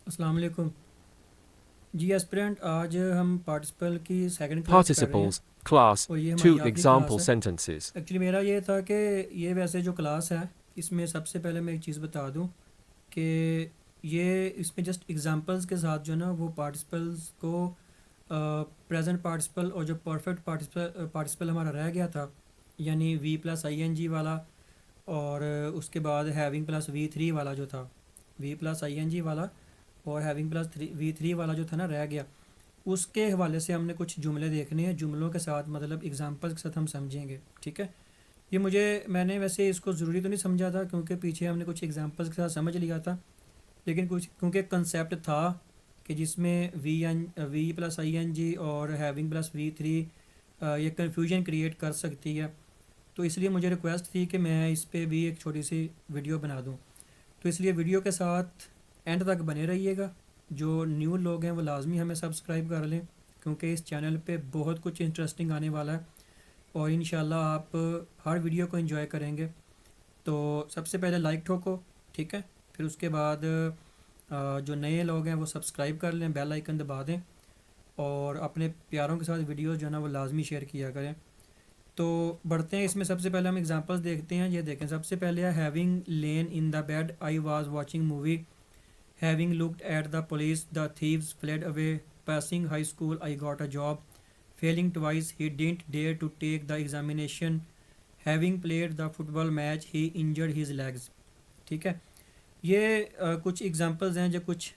अस्सलाम वालेकुम जी एस्पिरेंट। आज हम पार्टिसिपल की सेकंड क्लास कर रहे हैं Participles, class, और ये हमारी 2 आखिरी क्लास example है। sentences. एक्चुअली मेरा ये था कि ये वैसे जो क्लास है इसमें सबसे पहले मैं एक चीज़ बता दूं कि ये इसमें जस्ट एग्जांपल्स के साथ जो है ना वो पार्टिसिपल्स को प्रेजेंट पार्टिसिपल और जो परफेक्ट पार्टिसिपल हमारा रह गया था यानी V plus I N G वाला और उसके बाद हैविंग प्लस वी थ्री वाला जो था, V plus I N G वाला और having plus three V three वाला जो था ना रह गया, उसके हवाले से हमने कुछ जुमले देखने हैं। जुमलों के साथ मतलब एग्जांपल के साथ हम समझेंगे, ठीक है। ये मैंने वैसे इसको ज़रूरी तो नहीं समझा था क्योंकि पीछे हमने कुछ एग्जांपल्स के साथ समझ लिया था, लेकिन कुछ क्योंकि कंसेप्ट था कि जिसमें V plus I N G और हैविंग प्लस वी थ्री ये कन्फ्यूजन क्रिएट कर सकती है, तो इसलिए मुझे रिक्वेस्ट थी कि मैं इस पर भी एक छोटी सी वीडियो बना दूँ। तो इसलिए वीडियो के साथ एंड तक बने रहिएगा। जो न्यू लोग हैं वो लाजमी हमें सब्सक्राइब कर लें क्योंकि इस चैनल पे बहुत कुछ इंटरेस्टिंग आने वाला है और इंशाल्लाह आप हर वीडियो को एंजॉय करेंगे। तो सबसे पहले लाइक ठोको, ठीक है। फिर उसके बाद जो नए लोग हैं वो सब्सक्राइब कर लें, बेल आइकन दबा दें और अपने प्यारों के साथ वीडियो जो है ना वो लाजमी शेयर किया करें। तो बढ़ते हैं इसमें। सबसे पहले हम एग्जांपल्स देखते हैं। ये देखें, सबसे पहले है having lane in the bed I was watching movie, having looked at the police the thieves fled away, passing high school I got a job, failing twice he didn't dare to take the examination, having played the football match he injured his legs। ठीक है। ये कुछ examples हैं जो कुछ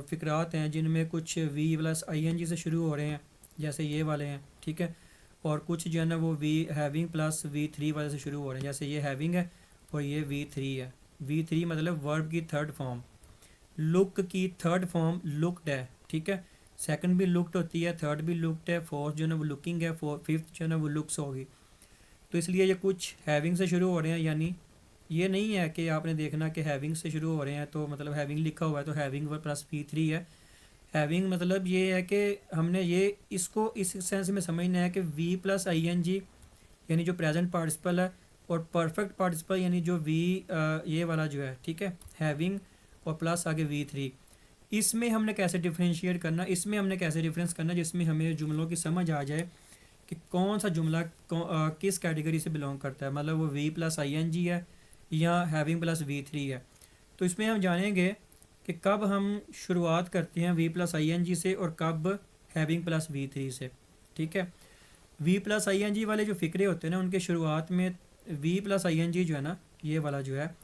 फ़िक्रात हैं जिनमें कुछ V plus I N G से शुरू हो रहे हैं जैसे ये वाले हैं, ठीक है। और कुछ जो है ना वो V having plus V three वाले से शुरू हो रहे हैं जैसे ये हैविंग है और ये वी थ्री है। वी थ्री मतलब वर्ब की थर्ड फॉर्म, लुक की थर्ड फॉर्म लुक्ड है, ठीक है। सेकंड भी लुक्ड होती है, थर्ड भी लुक्ड है, फोर्थ जो है ना वो लुकिंग है, फिफ्थ जो है ना वो लुक्स होगी। तो इसलिए ये कुछ हैविंग से शुरू हो रहे हैं, यानी ये नहीं है कि आपने देखना कि हैविंग से शुरू हो रहे हैं तो मतलब हैविंग लिखा हुआ है तो हैविंग प्लस पी थ्री है। हैविंग मतलब ये है कि हमने ये इसको इस सेंस में समझना है कि V plus I N G यानी जो प्रेजेंट पार्टिसिपल है और परफेक्ट पार्टिसिपल यानी जो वी ये वाला जो है, ठीक है, हैविंग और प्लस आगे वी थ्री। इसमें हमने कैसे डिफ्रेंशिएट करना, इसमें हमने कैसे डिफरेंस करना जिसमें हमें जुमलों की समझ आ जाए कि कौन सा जुमला किस कैटेगरी से बिलोंग करता है, मतलब वो V plus I N G है या हैविंग प्लस वी थ्री है। तो इसमें हम जानेंगे कि कब हम शुरुआत करते हैं V plus I N G से और कब हैविंग प्लस वी थ्री से, ठीक है। V plus I N G वाले जो फ़िक्रे होते हैं ना उनके शुरुआत में V plus I N G जो है ना ये वाला जो है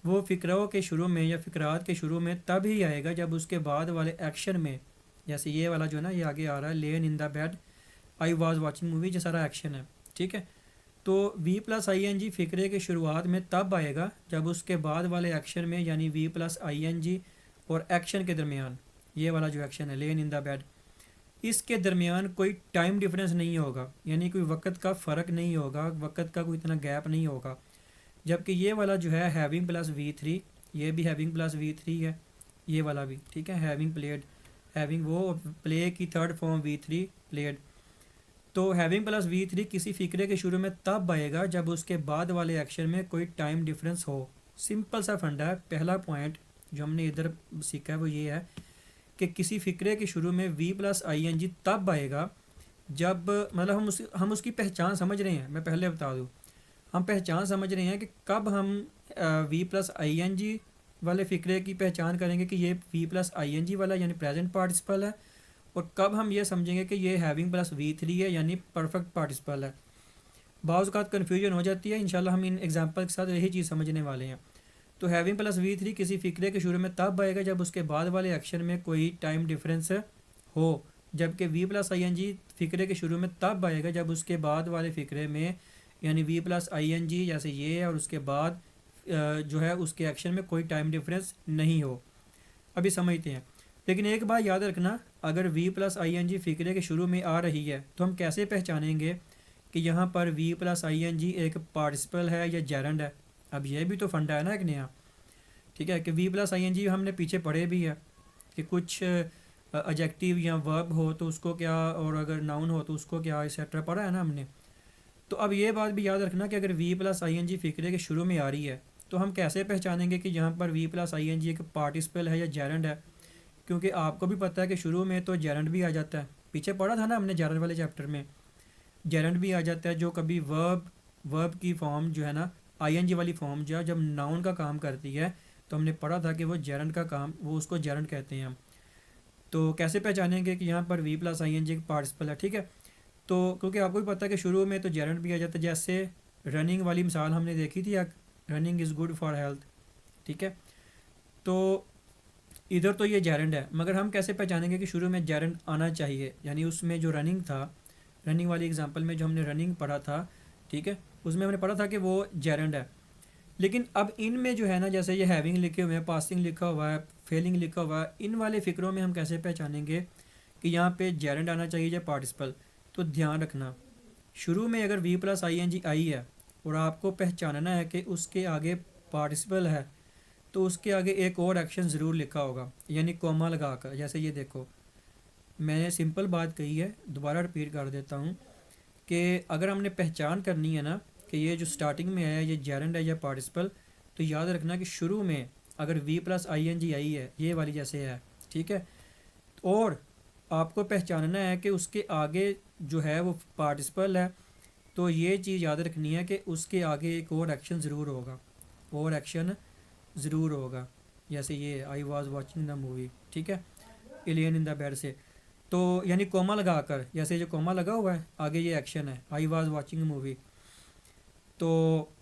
वो फ़िक्रों के शुरू में या फ़िक्रात के शुरू में तब ही आएगा जब उसके बाद वाले एक्शन में, जैसे ये वाला जो है ना ये आगे आ रहा है lain in the bed I was watching movie, जो सारा एक्शन है, ठीक है। तो V plus I N G फ़िक्रे के शुरुआत में तब आएगा जब उसके बाद वाले एक्शन में यानी V plus I N G और एक्शन के दरमियान, ये वाला जो एक्शन है लेन इन द बेड, इसके दरमियान कोई टाइम डिफरेंस नहीं होगा, यानी कोई वक्त का फ़र्क नहीं होगा, वक्त का कोई इतना गैप नहीं होगा। जबकि ये वाला जो है हैविंग प्लस वी थ्री, ये भी हैविंग प्लस वी थ्री है, ये वाला भी, ठीक है। हैविंग प्लेड, हैविंग वो प्ले की third form we three played. तो हैविंग प्लस वी थ्री किसी फ़िक्रे के शुरू में तब आएगा जब उसके बाद वाले एक्शन में कोई टाइम डिफरेंस हो। सिंपल सा फंडा है। पहला पॉइंट जो हमने इधर सीखा है वो ये है कि किसी फ़िक्रे के शुरू में V plus I N G तब आएगा जब मतलब हम उसकी पहचान समझ रहे हैं। मैं पहले बता दूँ, हम पहचान समझ रहे हैं कि कब हम V plus I N G वाले फ़िक्रे की पहचान करेंगे कि ये V plus I N G वाला यानी प्रेजेंट पार्टिसिपल है, और कब हम ये समझेंगे कि ये हैविंग प्लस वी थ्री है यानी परफेक्ट पार्टिसिपल है। बाज़ औक़ात कन्फ्यूजन हो जाती है, इंशाल्लाह हम इन एग्जांपल के साथ यही चीज़ समझने वाले हैं। तो हैविंग प्लस वी थ्री किसी फ़िक्रे के शुरू में तब आएगा जब उसके बाद वाले एक्शन में कोई टाइम डिफरेंस हो, जबकि V plus I N G फ़िक्रे के शुरू में तब आएगा जब उसके बाद वाले फ़िक्रे में यानी V plus I N G जैसे ये है और उसके बाद जो है उसके एक्शन में कोई टाइम डिफरेंस नहीं हो। अभी समझते हैं। लेकिन एक बात याद रखना, अगर V plus I N G फ़िक्रे के शुरू में आ रही है तो हम कैसे पहचानेंगे कि यहाँ पर V plus I N G एक पार्टिसिपल है या जेरेंड है। अब ये भी तो फंडा है ना एक नया, ठीक है, कि V plus I N G हमने पीछे पढ़े भी है कि कुछ एडजेक्टिव या वर्ब हो तो उसको क्या, और अगर नाउन हो तो उसको क्या, एक्सेट्रा पढ़ा है ना हमने। तो अब ये बात भी याद रखना कि अगर V plus I N G फ़िक्रे के शुरू में आ रही है तो हम कैसे पहचानेंगे कि यहाँ पर V plus I N G एक पार्टिसिपल है या जेरेंड है। क्योंकि आपको भी पता है कि शुरू में तो जेरेंड भी आ जाता है, पीछे पढ़ा था ना हमने जेरेंड वाले चैप्टर में, जेरेंड भी आ जाता है जो कभी वर्ब की फॉर्म जो है ना, आईएनजी वाली फॉर्म जो है जब नाउन का काम करती है, तो हमने पढ़ा था कि वो जेरेंड का काम, वो उसको जेरेंड कहते हैं हम। तो कैसे पहचानेंगे कि यहाँ पर V plus I N G participle है, ठीक है। तो क्योंकि आपको भी पता है कि शुरू में तो जेरेंड भी आ जाता है, जैसे रनिंग वाली मिसाल हमने देखी थी, running is good for health, ठीक है। तो इधर तो ये जेरेंड है, मगर हम कैसे पहचानेंगे कि शुरू में जेरेंड आना चाहिए, यानी उसमें जो रनिंग था, रनिंग वाली एग्जांपल में जो हमने रनिंग पढ़ा था, ठीक है, उसमें हमने पढ़ा था कि वो जेरेंड है। लेकिन अब इनमें जो है ना, जैसे ये हैविंग लिखे हुए हैं, पासिंग लिखा हुआ है, फेलिंग लिखा हुआ है, इन वाले फ़िक्रों में हम कैसे पहचानेंगे कि यहाँ पे जेरेंड आना चाहिए या पार्टिसिपल। तो ध्यान रखना, शुरू में अगर V plus I N G आई है और आपको पहचानना है कि उसके आगे पार्टिसिपल है, तो उसके आगे एक और एक्शन ज़रूर लिखा होगा, यानी कोमा लगा कर। जैसे ये देखो, मैंने सिंपल बात कही है, दोबारा रिपीट कर देता हूँ कि अगर हमने पहचान करनी है ना कि ये जो स्टार्टिंग में है ये जेरेंड है या पार्टिसिपल, तो याद रखना कि शुरू में अगर V plus I N G आई है, ये वाली जैसे है, ठीक है, और आपको पहचानना है कि उसके आगे जो है वो पार्टिसिपल है, तो ये चीज़ याद रखनी है कि उसके आगे एक और एक्शन ज़रूर होगा, और एक्शन ज़रूर होगा। जैसे ये आई वॉज वॉचिंग द मूवी, ठीक है, एलियन इन द बेड से, तो यानी कोमा लगा कर, जैसे जो कोमा लगा हुआ है आगे ये एक्शन है, आई वॉज वॉचिंग मूवी। तो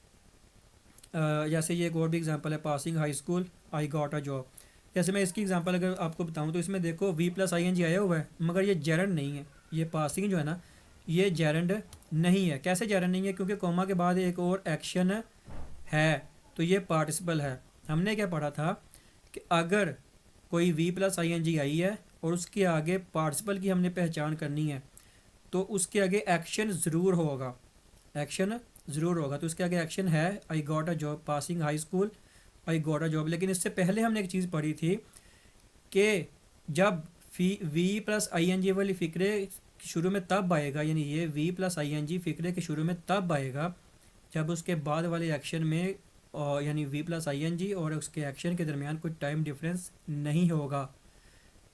जैसे ये एक और भी एग्जांपल है, passing high school I got a job. जैसे मैं इसकी एग्जांपल अगर आपको बताऊं तो इसमें देखो V plus I N G आया हुआ है, मगर ये जेरेंड नहीं है, ये पासिंग जो है ना ये जेरेंड नहीं है। कैसे जेरेंड नहीं है? क्योंकि कोमा के बाद एक और एक्शन है, तो ये पार्टिसिपल है। हमने क्या पढ़ा था कि अगर कोई V plus I N G आई है और उसके आगे पार्टिसिपल की हमने पहचान करनी है, तो उसके आगे एक्शन ज़रूर होगा, एक्शन ज़रूर होगा। तो उसके आगे एक्शन है I got a job, passing high school I got a job. लेकिन इससे पहले हमने एक चीज़ पढ़ी थी कि जब V plus I N G वाली फ़िक्रे शुरू में तब आएगा, यानी ये V plus I N G फ़िक्रे के शुरू में तब आएगा जब उसके बाद वाले एक्शन में यानी V plus I N G और उसके एक्शन के दरमियान कोई टाइम डिफरेंस नहीं होगा।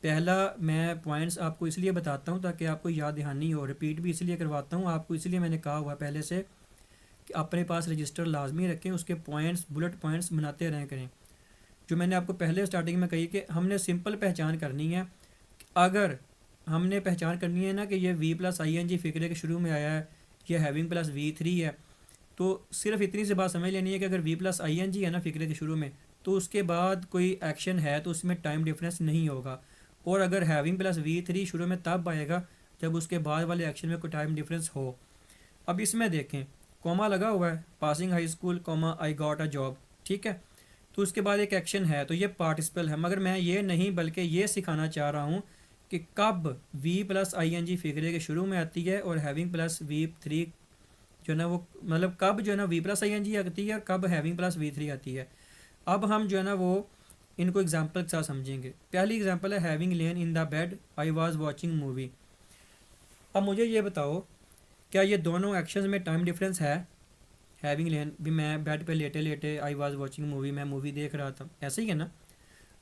पहला मैं पॉइंट्स आपको इसलिए बताता हूँ ताकि आपको याद दहानी हो, रिपीट भी इसलिए करवाता हूँ आपको, इसलिए मैंने कहा हुआ पहले से कि अपने पास रजिस्टर लाजमी रखें, उसके पॉइंट्स बुलेट पॉइंट्स बनाते रहें करें। जो मैंने आपको पहले स्टार्टिंग में कही कि हमने सिंपल पहचान करनी है, अगर हमने पहचान करनी है ना कि ये V plus I N G फ़िक्रे के शुरू में आया है, ये हैविंग प्लस वी थ्री है, तो सिर्फ इतनी सी बात समझ लेनी है कि अगर V plus I N G है ना फ़िक्रे के शुरू में, तो उसके बाद कोई एक्शन है तो उसमें टाइम डिफरेंस नहीं होगा। और अगर हैविंग प्लस वी थ्री शुरू में तब आएगा जब उसके बाद वाले एक्शन में कोई टाइम डिफरेंस हो। अब इसमें देखें, कॉमा लगा हुआ है, passing high school comma I got a job, ठीक है, तो उसके बाद एक एक्शन है, तो ये पार्टिसिपल है। मगर मैं ये नहीं बल्कि ये सिखाना चाह रहा हूँ कि कब V plus I N G फ़िक्रे के शुरू में आती है और हैविंग प्लस वी थ्री जो है ना वो, मतलब कब जो है ना V plus I N G आती है और कब हैविंग प्लस वी थ्री आती है। अब हम जो है ना वो इनको एग्जाम्पल के साथ समझेंगे। पहली एग्जाम्पल है having lane in the bed I was watching movie. अब मुझे ये बताओ, क्या ये दोनों एक्शंस में टाइम डिफरेंस है? हैविंग लेन भी मैं बेड पे लेटे लेटे, आई वॉज वॉचिंग मूवी मैं मूवी देख रहा था, ऐसे ही है ना।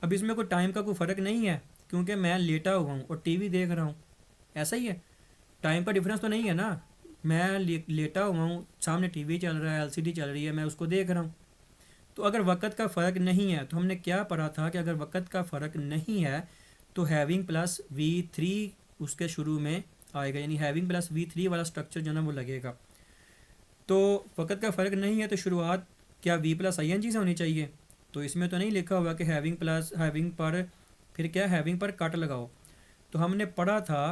अब इसमें कोई टाइम का कोई फ़र्क नहीं है क्योंकि मैं लेटा हुआ हूँ और टीवी देख रहा हूँ, ऐसा ही है, टाइम का डिफरेंस तो नहीं है ना। मैं लेटा हुआ हूँ, सामने टीवी चल रहा है, एलसीडी चल रही है, मैं उसको देख रहा हूँ। तो अगर वक़्त का फ़र्क नहीं है, तो हमने क्या पढ़ा था कि अगर वक़्त का फ़र्क नहीं है तो हैविंग प्लस वी थ्री उसके शुरू में आएगा, यानी हैविंग प्लस वी थ्री वाला स्ट्रक्चर जो है ना वो लगेगा। तो वक़्त का फ़र्क नहीं है तो शुरुआत क्या V plus I N G से होनी चाहिए? तो इसमें तो नहीं लिखा हुआ कि हैविंग प्लस हैविंग पर फिर क्या हैविंग पर कट लगाओ। तो हमने पढ़ा था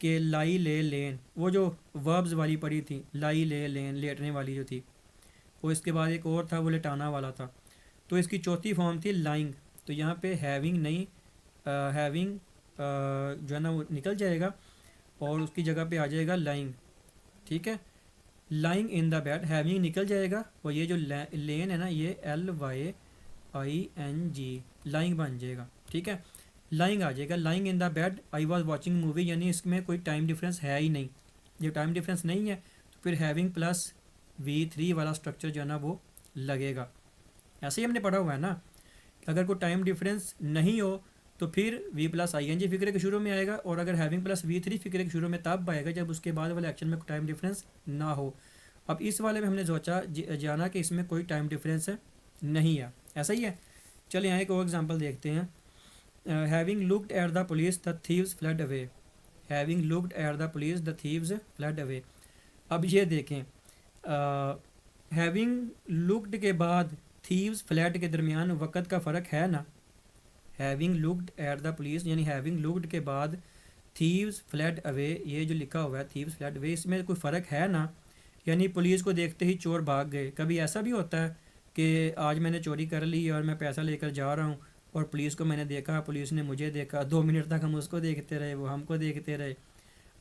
कि लाई ले लेन, वो जो वर्ब्स वाली पढ़ी थी, लाई ले लेन लेटने वाली जो थी, वो इसके बाद एक और था वो लेटाना वाला था। तो इसकी चौथी फॉर्म थी लाइंग। तो यहाँ पे हैविंग नहीं, हैविंग जो है ना वो निकल जाएगा और उसकी जगह पे आ जाएगा लाइंग, ठीक है। Lying in the bed, having निकल जाएगा और ये जो लेन है ना ये L Y I N G lying बन जाएगा, ठीक है, लाइंग आ जाएगा। Lying in the bed I was watching movie, यानी इसमें कोई टाइम डिफरेंस है ही नहीं। जब टाइम डिफरेंस नहीं है तो फिर हैविंग प्लस वी थ्री वाला स्ट्रक्चर जो है ना वो लगेगा। ऐसे ही हमने पढ़ा हुआ है ना कि अगर कोई टाइम डिफरेंस नहीं हो तो फिर V plus I N G फिक्रे के शुरू में आएगा, और अगर हैविंग प्लस वी थ्री फिक्रे के शुरू में तब आएगा जब उसके बाद वाले एक्शन में टाइम डिफरेंस ना हो। अब इस वाले में हमने सोचा जाना कि इसमें कोई टाइम डिफरेंस नहीं है, ऐसा ही है। चलिए यहाँ एक और एग्जांपल देखते हैं। Having looked at the police the thieves flood away. Having looked at the police the thieves flood away. अब ये देखें, हैविंग लुक्ड के बाद थीव्स फ्लड के दरमियान वक़्त का फ़र्क है ना। Having looked at the police यानी हैविंग लुक्ड के बाद थीव्स फ्लड अवे, ये जो लिखा हुआ है थीव्स फ्लड अवे, इसमें कोई फ़र्क है ना। यानी पुलिस को देखते ही चोर भाग गए। कभी ऐसा भी होता है कि आज मैंने चोरी कर ली और मैं पैसा लेकर जा रहा हूँ और पुलिस को मैंने देखा, पुलिस ने मुझे देखा, 2 मिनट तक हम उसको देखते रहे, वो हमको देखते रहे,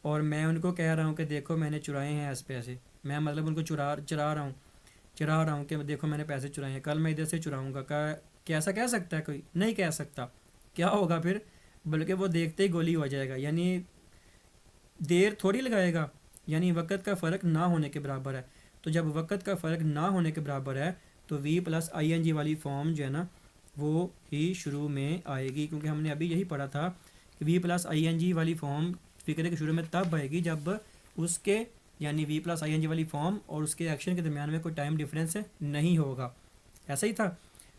और मैं उनको कह रहा हूँ कि देखो मैंने चुराए हैं ऐसे पैसे। मैं मतलब उनको चुरा रहा हूँ कि देखो मैंने पैसे चुराए हैं, कल मैं इधर से चुराऊँगा। क्या ऐसा कह सकता है कोई? नहीं कह सकता। क्या होगा फिर? बल्कि वो देखते ही गोली हो जाएगा। यानी देर थोड़ी लगाएगा, यानी वक़्त का फ़र्क ना होने के बराबर है। तो जब वक़्त का फ़र्क ना होने के बराबर है तो V plus I N G वाली फॉर्म जो है ना वो ही शुरू में आएगी, क्योंकि हमने अभी यही पढ़ा था कि V plus I N G वाली फॉर्म फिक्रे के शुरू में तब आएगी जब उसके यानी V plus I N G वाली फॉर्म और उसके एक्शन के दरमियान में कोई टाइम डिफरेंस नहीं होगा। ऐसा ही था।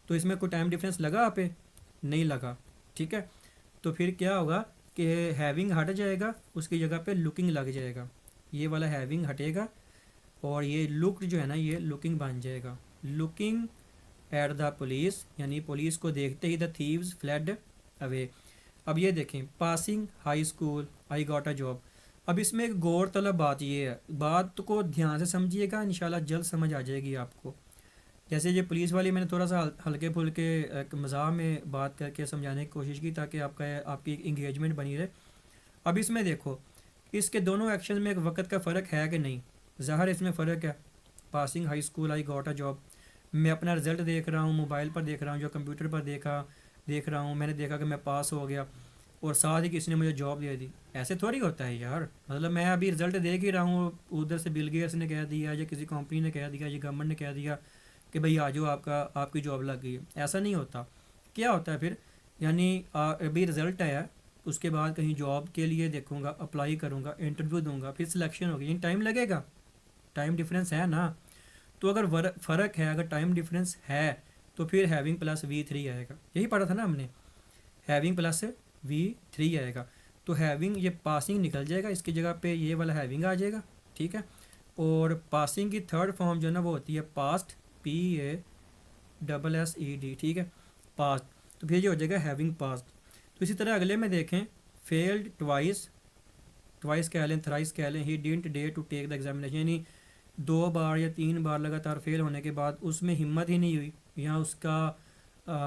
तो इसमें कोई टाइम डिफरेंस लगा आप पे? नहीं लगा। ठीक है, तो फिर क्या होगा कि हैविंग हट जाएगा, उसकी जगह पे लुकिंग लग जाएगा। ये वाला हैविंग हटेगा और ये लुक्ड जो है ना ये लुकिंग बन जाएगा। लुकिंग एट द पुलिस यानी पुलिस को देखते ही द थीव्स फ्लड अवे। अब ये देखें, passing high school I got a job. अब इसमें एक गौरतलब बात ये है, बात को ध्यान से समझिएगा, इंशाल्लाह जल्द समझ आ जाएगी आपको। जैसे ये पुलिस वाली मैंने थोड़ा सा हल्के फुल्के एक मज़ाक में बात करके समझाने की कोशिश की ताकि आपकी इंगेजमेंट बनी रहे। अब इसमें देखो, इसके दोनों एक्शन में एक वक्त का फ़र्क है कि नहीं? ज़ाहिर इसमें फ़र्क है। Passing high school I got a job, मैं अपना रिज़ल्ट देख रहा हूँ, मोबाइल पर देख रहा हूँ, जो कंप्यूटर पर देख रहा हूँ, मैंने देखा कि मैं पास हो गया और साथ ही किसी ने मुझे जॉब दे दी। ऐसे थोड़ी होता है यार। मतलब मैं अभी रिज़ल्ट देख ही रहा हूँ, उधर से बिल गेट्स ने कह दिया या किसी कंपनी ने कह दिया या गवर्नमेंट ने कह दिया कि भाई आ जाओ, आपकी जॉब लग गई है। ऐसा नहीं होता। क्या होता है फिर? यानी अभी रिज़ल्ट आया, उसके बाद कहीं जॉब के लिए देखूंगा, अप्लाई करूंगा, इंटरव्यू दूंगा, फिर सिलेक्शन होगी, यानी टाइम लगेगा। टाइम डिफरेंस है ना। तो अगर फ़र्क है, अगर टाइम डिफरेंस है तो फिर हैविंग प्लस वी थ्री आएगा। यही पढ़ा था ना हमने, हैविंग प्लस वी थ्री आएगा। तो हैविंग ये पासिंग निकल जाएगा, इसकी जगह पे ये वाला हैविंग आ जाएगा। ठीक है, और पासिंग की थर्ड फॉर्म जो है ना वो होती है पास्ट, PASSED। ठीक है, पास्ट। तो फिर ये हो जाएगा हैविंग पास्ट। तो इसी तरह अगले में देखें, फेल्ड ट्वाइस, ट्वाइस कह लें, थ्राइस कह लें, he didn't dare to take the examination, यानी 2 बार या 3 बार लगातार फेल होने के बाद उसमें हिम्मत ही नहीं हुई, या उसका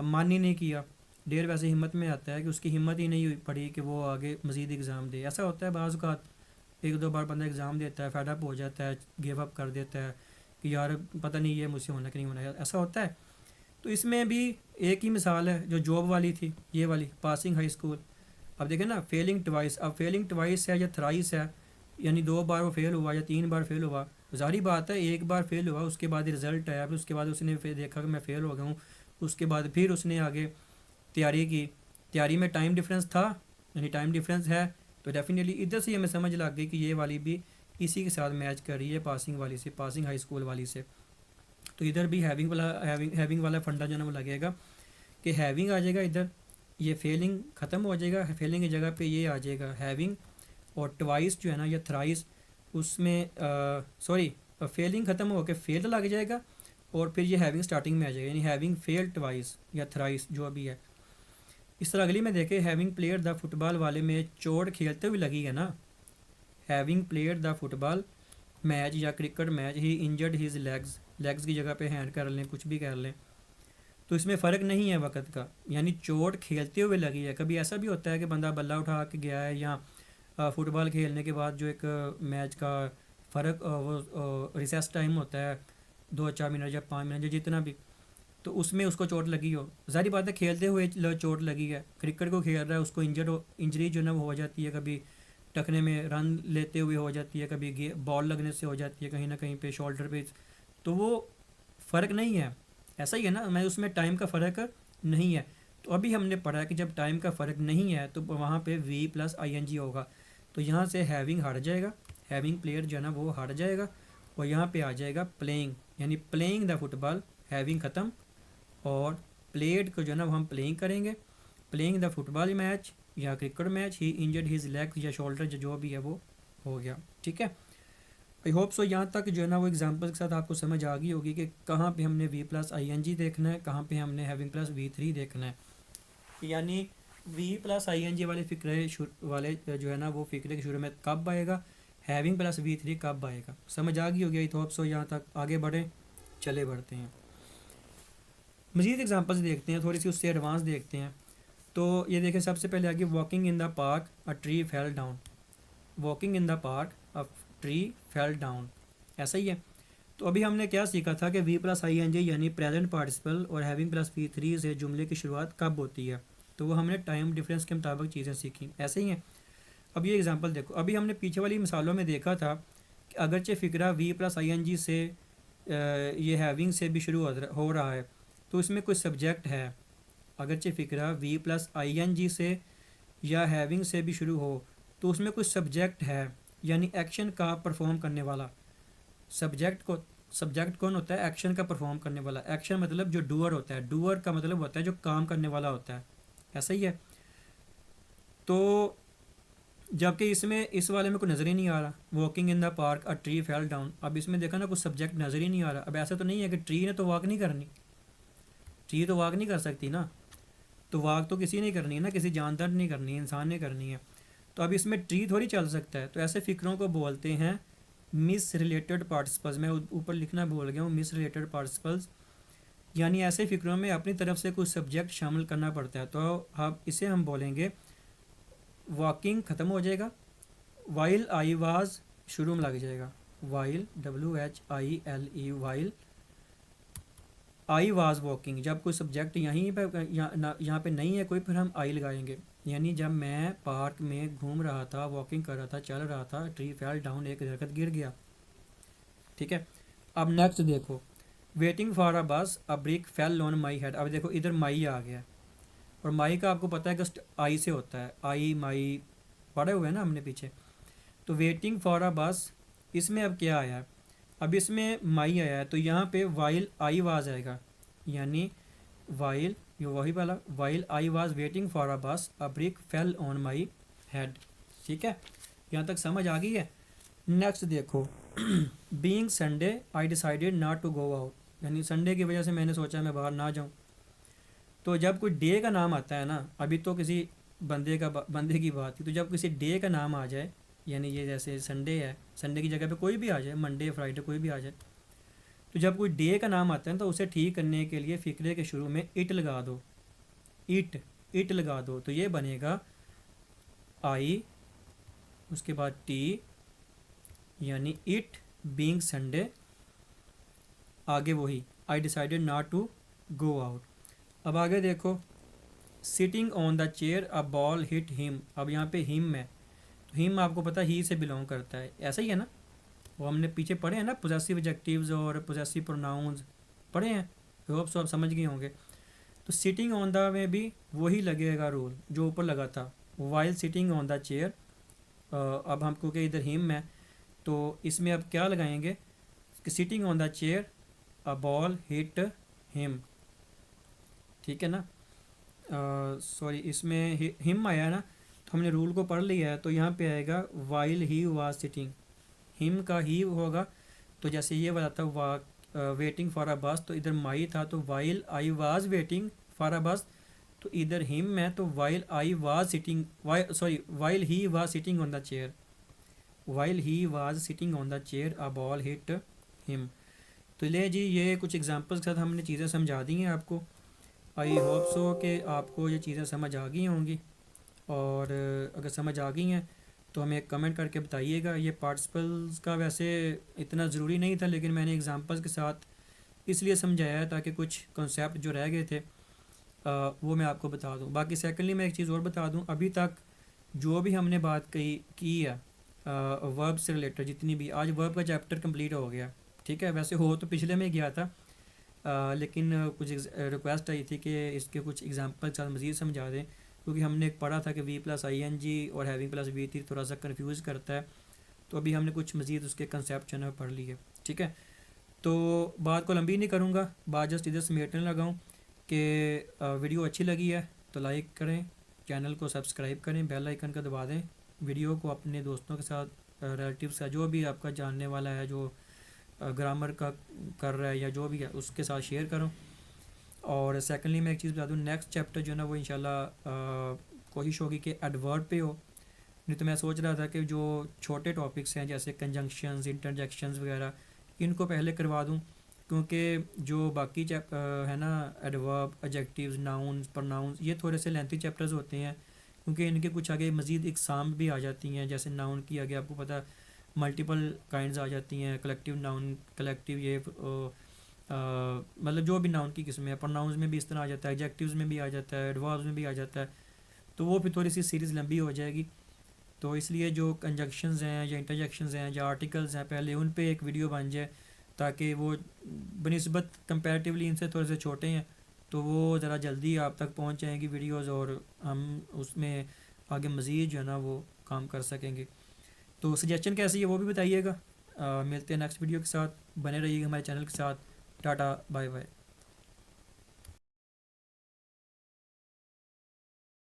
मन ही नहीं किया। डेर वैसे हिम्मत में आता है कि उसकी हिम्मत ही नहीं हुई पड़ी कि वो आगे मज़ीद एग्ज़ाम दे। ऐसा होता है बाज़ औक़ात, 1-2 बार बंदा एग्ज़ाम देता है, फेड अप हो जाता है, गिव अप कर देता है कि यार पता नहीं ये मुझसे होना कि नहीं होना, ऐसा होता है। तो इसमें भी एक ही मिसाल है जो जॉब वाली थी, ये वाली पासिंग हाई स्कूल। अब देखें ना, फेलिंग ट्वाइस, अब फेलिंग ट्वाइस है या थ्राइस है, यानी 2 बार वो फेल हुआ या 3 बार फेल हुआ। ज़ाहिर बात है, एक बार फेल हुआ, उसके बाद रिज़ल्ट आया, फिर उसके बाद उसने फिर देखा कि मैं फ़ेल हो गया हूँ, उसके बाद फिर उसने आगे तैयारी की। तैयारी में टाइम डिफरेंस था, यानी टाइम डिफरेंस है, तो डेफिनेटली इधर से हमें समझ लग गई कि ये वाली भी इसी के साथ मैच कर रही है पासिंग वाली से, पासिंग हाई स्कूल वाली से। तो इधर भी हैविंग वाला फंडा जो है ना वो लगेगा कि हैविंग आ जाएगा इधर, ये फेलिंग ख़त्म हो जाएगा, फेलिंग की जगह पे ये आ जाएगा हैविंग, और ट्वाइस जो है ना या थ्राइस, उसमें सॉरी, फेलिंग ख़त्म होकर फेल्ड लग जाएगा और फिर ये हैविंग स्टार्टिंग में आ जाएगा, यानी हैविंग फेल्ड ट्वाइस या थ्राइस जो अभी है। इस तरह अगली में देखें, हैविंग प्लेयर द फुटबॉल वाले में चोट खेलते हुए लगी है ना। Having player the football match या क्रिकेट मैच, ही इंजर्ड हिज लेग्स, लेग्स की जगह पे हैंड कर लें, कुछ भी कर लें, तो इसमें फ़र्क नहीं है वक़्त का, यानी चोट खेलते हुए लगी है। कभी ऐसा भी होता है कि बंदा बल्ला उठा के गया है, या फुटबॉल खेलने के बाद जो एक मैच का फ़र्क वो रिसेस टाइम होता है 2-4 मिनट या 5 मिनट या जितना भी, तो उसमें उसको चोट लगी हो। ज़ाहिर बात है खेलते हुए चोट लगी है। क्रिकेट को खेल रहा है, उसको इंजरी जो है ना वो हो जाती है, कभी टकने में रन लेते हुए हो जाती है, कभी बॉल लगने से हो जाती है कहीं ना कहीं पे शोल्डर पे, तो वो फ़र्क नहीं है। ऐसा ही है ना, मैं उसमें टाइम का फ़र्क नहीं है। तो तो अभी हमने पढ़ा कि जब टाइम का फ़र्क नहीं है तो वहाँ पे V plus I N G होगा, तो यहाँ से हैविंग हट जाएगा, हैविंग प्लेयर जो है ना वो हट जाएगा, और यहाँ पे आ जाएगा प्लेइंग, यानी प्लेइंग द फुटबॉल, हैविंग ख़त्म, और प्लेड को जो है ना वो हम प्लेइंग करेंगे, प्लेइंग द फुटबॉल मैच या क्रिकेट मैच, ही इंजर्ड हिज लेग या शोल्डर, जो भी है वो हो गया। ठीक है, आई होप सो यहाँ तक जो है ना वो एग्जांपल के साथ आपको समझ आ गई होगी कि कहाँ पे हमने V plus I N G देखना है, कहाँ पे हमने हैविंग प्लस वी थ्री देखना है। यानी V plus I N G वाले फ़िक्रे वाले जो है ना वो फ़िक्रे के शुरू में कब आएगा, हैविंग प्लस वी थ्री कब आएगा, समझ आ गई होगी। आई होप सो यहाँ तक आगे बढ़ें, चले बढ़ते हैं, मज़ीद एग्जांपल्स देखते हैं, थोड़ी सी उससे एडवांस देखते हैं। तो ये देखें, सबसे पहले आगे walking in the park a tree fell down, walking in the park a tree fell down, ऐसा ही है। तो अभी हमने क्या सीखा था कि V plus I N G यानी प्रेजेंट पार्टिसिपल और हैविंग प्लस वी थ्री से जुमले की शुरुआत कब होती है, तो वो हमने टाइम डिफरेंस के मुताबिक चीज़ें सीखी, ऐसे ही हैं। अब ये एग्जांपल देखो, अभी हमने पीछे वाली मिसालों में देखा था कि अगरचे फ़िक्रा V plus I N G से ये हैविंग से भी शुरू हो रहा है, तो इसमें कोई सब्जेक्ट है। अगरचे फ़िक्रा V plus I N G से या हैविंग से भी शुरू हो, तो उसमें कुछ सब्जेक्ट है, यानी एक्शन का परफॉर्म करने वाला। सब्जेक्ट कौन होता है, एक्शन का परफॉर्म करने वाला। एक्शन मतलब जो डूअर होता है, डूअर का मतलब होता है जो काम करने वाला होता है, ऐसा ही है। तो जबकि इसमें इस वाले में कोई नज़र ही नहीं आ रहा, walking in the park a tree fell down, अब इसमें देखा ना कुछ सब्जेक्ट नज़र ही नहीं आ रहा। अब ऐसा तो नहीं है कि ट्री ने तो वॉक नहीं करनी, ट्री तो वॉक नहीं कर सकती ना, तो वॉक तो किसी ने करनी है ना, किसी जानदार ने करनी है, इंसान ने करनी है। तो अब इसमें ट्री थोड़ी चल सकता है, तो ऐसे फ़िक्रों को बोलते हैं मिस रिलेटेड पार्टिसिपल्स। मैं ऊपर लिखना भूल गया हूँ, मिस रिलेटेड पार्टिसिपल्स, यानी ऐसे फ़िक्रों में अपनी तरफ से कुछ सब्जेक्ट शामिल करना पड़ता है। तो अब इसे हम बोलेंगे वॉकिंग ख़त्म हो जाएगा, वाइल आई वाज शुरू में लग जाएगा, while WHILE, while I was walking. जब कोई सब्जेक्ट यहीं पर यहाँ पे नहीं है कोई, फिर हम आई लगाएंगे, यानी जब मैं पार्क में घूम रहा था, वॉकिंग कर रहा था, चल रहा था, ट्री फेल डाउन, एक दरख्त गिर गया। ठीक है, अब नेक्स्ट देखो, waiting for a bus a brick fell on my head. अब देखो इधर माई आ गया, और माई का आपको पता है कि आई से होता है, आई माई पढ़े हुए हैं ना हमने पीछे। तो वेटिंग फॉर अ बस, इसमें अब क्या आया है, अब इसमें माई आया है, तो यहाँ पे वाइल आई वाज आएगा, यानी वाइल, ये वही वाला, while I was waiting for a bus a brick fell on my head. ठीक है, यहाँ तक समझ आ गई है। नेक्स्ट देखो, being Sunday I decided not to go out, यानी संडे की वजह से मैंने सोचा मैं बाहर ना जाऊँ। तो जब कोई डे का नाम आता है ना, अभी तो किसी बंदे की बात थी, तो जब किसी डे का नाम आ जाए, यानी ये जैसे संडे है, संडे की जगह पे कोई भी आ जाए, मंडे फ्राइडे कोई भी आ जाए, तो जब कोई डे का नाम आता है तो उसे ठीक करने के लिए फ़िक्रे के शुरू में इट लगा दो, इट लगा दो, तो ये बनेगा आई, उसके बाद टी, यानी इट बीइंग संडे, आगे वही I decided not to go out. अब आगे देखो, sitting on the chair a ball hit him, अब यहाँ पे हिम है, तो हिम आपको पता है ही से बिलोंग करता है, ऐसा ही है ना, वो हमने पीछे पढ़े हैं ना, पोजेसिव एडजेक्टिव्स और पोजेसिव प्रोनाउंस पढ़े हैं, होप सो आप समझ गए होंगे। तो सिटिंग ऑन द में भी वही लगेगा रूल जो ऊपर लगा था, while sitting on the chair. अब हम क्योंकि इधर हिम है, तो इसमें अब क्या लगाएंगे कि sitting on the chair a ball hit him, ठीक है ना। सॉरी, इसमें हिम आया है ना, तो हमने रूल को पढ़ लिया है, तो यहाँ पे आएगा while he was sitting, him का ही होगा, तो जैसे ये वाला था वेटिंग फॉर अ बस, तो इधर माई था, तो while I was waiting for a बस, तो इधर हिम है, तो while I was sitting, while he was sitting on the chair, while he was sitting on the chair a ball hit him. तो ले जी, ये कुछ एग्जांपल्स के साथ हमने चीज़ें समझा दी हैं आपको। आई होप सो कि आपको ये चीज़ें समझ आ गई होंगी, और अगर समझ आ गई हैं तो हमें कमेंट करके बताइएगा। ये पार्टिसिपल्स का वैसे इतना ज़रूरी नहीं था, लेकिन मैंने एग्जांपल्स के साथ इसलिए समझाया है ताकि कुछ कॉन्सेप्ट जो रह गए थे वो मैं आपको बता दूं। बाकी सेकेंडली मैं एक चीज़ और बता दूं, अभी तक जो भी हमने बात की है वर्ब से रिलेटेड, जितनी भी, आज वर्ब का चैप्टर कंप्लीट हो गया, ठीक है। वैसे हो तो पिछले में गया था, लेकिन कुछ रिक्वेस्ट आई थी कि इसके कुछ एग्जांपल के साथ मज़ीद समझा दें, क्योंकि हमने एक पढ़ा था कि V plus I N G और हैविंग प्लस वी थी थोड़ा सा कन्फ्यूज़ करता है। तो अभी हमने कुछ मज़ीद उसके कंसेप्ट जो है ना पढ़ लिए। ठीक है, तो बात को लंबी नहीं करूँगा, बात जस्ट इधर समेटने लगा हूँ कि वीडियो अच्छी लगी है तो लाइक करें, चैनल को सब्सक्राइब करें, बेल आइकन का दबा दें, वीडियो को अपने दोस्तों के साथ, रिलेटिव्स का, जो भी आपका जानने वाला है जो ग्रामर का कर रहा है या जो भी है उसके साथ शेयर करो। और सेकेंडली मैं एक चीज़ बता दूँ, नेक्स्ट चैप्टर जो है ना वो इंशाल्लाह कोशिश होगी कि एडवर्ब पे हो। नहीं तो मैं सोच रहा था कि जो छोटे टॉपिक्स हैं जैसे कंजंक्शंस, इंटरजेक्शंस वगैरह, इनको पहले करवा दूं, क्योंकि जो बाकी है ना, एडवर्ब, एडजेक्टिव्स, नाउन्स, प्रोनाउंस, ये थोड़े से लेंथी चैप्टर्स होते हैं, क्योंकि इनके कुछ आगे मज़ीद इकसाम भी आ जाती हैं। जैसे नाउन की आगे आपको पता मल्टीपल काइंड्स आ जाती हैं, कलेक्टिव नाउन, कलेक्टिव ये मतलब जो भी नाउन की किस्में हैं, प्रोनाउंस में भी इस तरह आ जाता है, एडजेक्टिव्स में भी आ जाता है, एडवर्ब्स में भी आ जाता है। तो वो फिर थोड़ी सी सीरीज़ लंबी हो जाएगी। तो इसलिए जो कंजक्शंस हैं या इंटरजेक्शंस हैं या आर्टिकल्स हैं, पहले उन पे एक वीडियो बन जाए, ताकि वो बनिस्बत कंपैरेटिवली इनसे थोड़े से छोटे हैं, तो वो ज़रा जल्दी आप तक पहुंच जाएंगी वीडियोस, और हम उसमें आगे मज़ीद जो है ना वो काम कर सकेंगे। तो सजेशन कैसी है वो भी बताइएगा। मिलते हैं नेक्स्ट वीडियो के साथ, बने रहिएगा हमारे चैनल के साथ। Tata, bye bye.